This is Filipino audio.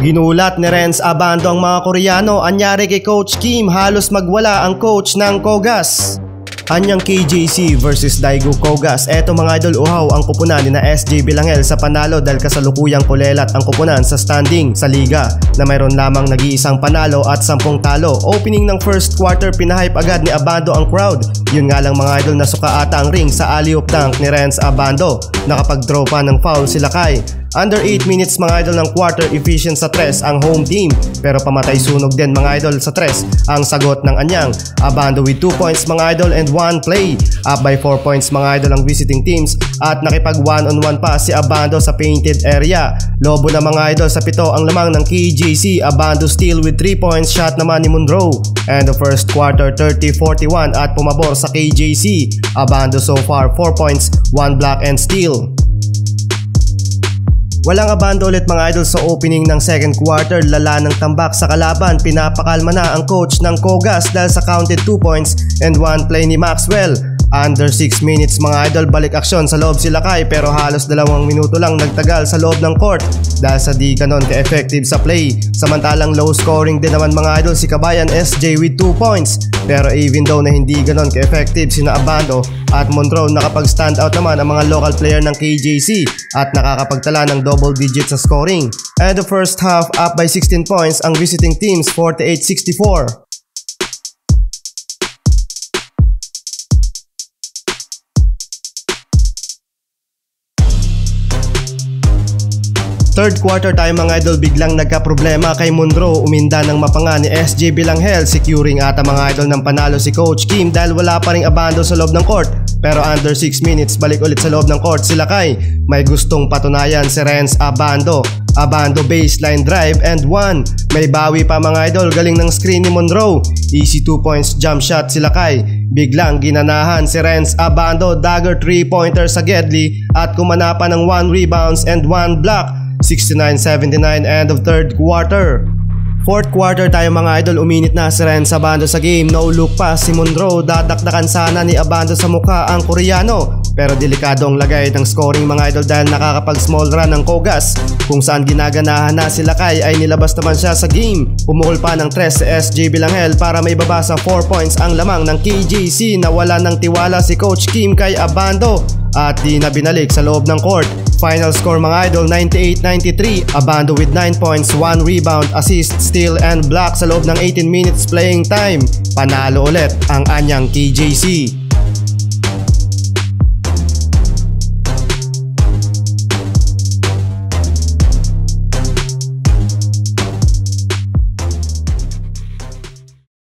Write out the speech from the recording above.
Ginulat ni Renz Abando ang mga Koreano. Anyari kay Coach Kim, halos magwala ang coach ng Kogas. Anyang KJC versus Daegu Kogas. Eto mga idol, uhaw ang kupunan ni na SJ Bilangel sa panalo dahil kasalukuyang kulelat ang kupunan sa standing sa liga na mayroon lamang nag-iisang panalo at 10 talo. Opening ng first quarter, pinahype agad ni Abando ang crowd. Yun nga lang mga idol, nasuka ata ang ring sa alley-oop dunk ni Renz Abando. Nakapag-draw pa ng foul sila kay. Under 8 minutes mga idol ng quarter, efficient sa tres ang home team. Pero pamatay sunog din mga idol sa tres ang sagot ng anyang. Abando with 2 points mga idol and 1 play. Up by 4 points mga idol ang visiting teams at nakipag 1-on-1 pa si Abando sa painted area. Lobo na mga idol sa 7 ang lamang ng KJC. Abando steal with 3 points, shot naman ni Monroe. And the first quarter 30-41 at pumabor sa KJC. Abando so far 4 points, 1 block and steal. Walang Abando ulit mga idol sa opening ng second quarter. Lala ng tambak sa kalaban, pinapakalma na ang coach ng Kogas dahil sa counted 2 points and 1 play ni Maxwell. Under 6 minutes mga idol, balik aksyon sa loob sila kay, pero halos 2 minuto lang nagtagal sa loob ng court dahil sa di ganon ka-effective sa play. Samantalang low scoring din naman mga idol si Kabayan SJ with 2 points. Pero even though na hindi ganon ka-effective sina Abando at Monroe, nakapag-stand out naman ang mga local player ng KJC at nakakapagtala ng double digits sa scoring. And the first half, up by 16 points ang visiting teams, 48-64. Third quarter tayo mga idol, biglang nagka-problema kay Monroe. Uminda ng mapanga ni SJ Bilangel, securing ata mga idol ng panalo si Coach Kim dahil wala pa ring Abando sa loob ng court. Pero under 6 minutes, balik ulit sa loob ng court sila kay. May gustong patunayan si Renz Abando. Abando baseline drive and 1. May bawi pa mga idol, galing ng screen ni Monroe. Easy 2 points jump shot sila kay. Biglang ginanahan si Renz Abando, dagger 3-pointer sa Gedli at kumana pa ng 1 rebounds and 1 block. 69-79 end of third quarter. Fourth quarter tayo mga idol, uminit na si Renz Abando sa game. No look pa si Monroe, dadakdakan sana ni Abando sa mukha ang Koreano. Pero delikado ang lagay ng scoring mga idol dahil nakakapag small run ng Kogas. Kung saan ginaganahan na sila kay ay nilabas naman siya sa game. Pumukol pa ng 3 si SJ Bilangel para may baba sa 4 points ang lamang ng KJC na wala ng tiwala si Coach Kim kay Abando at di na binalik sa loob ng court. Final score mga idol 98-93. Abando with 9 points, 1 rebound, assist, steal and block sa loob ng 18 minutes playing time. Panalo ulit ang anyang KJC.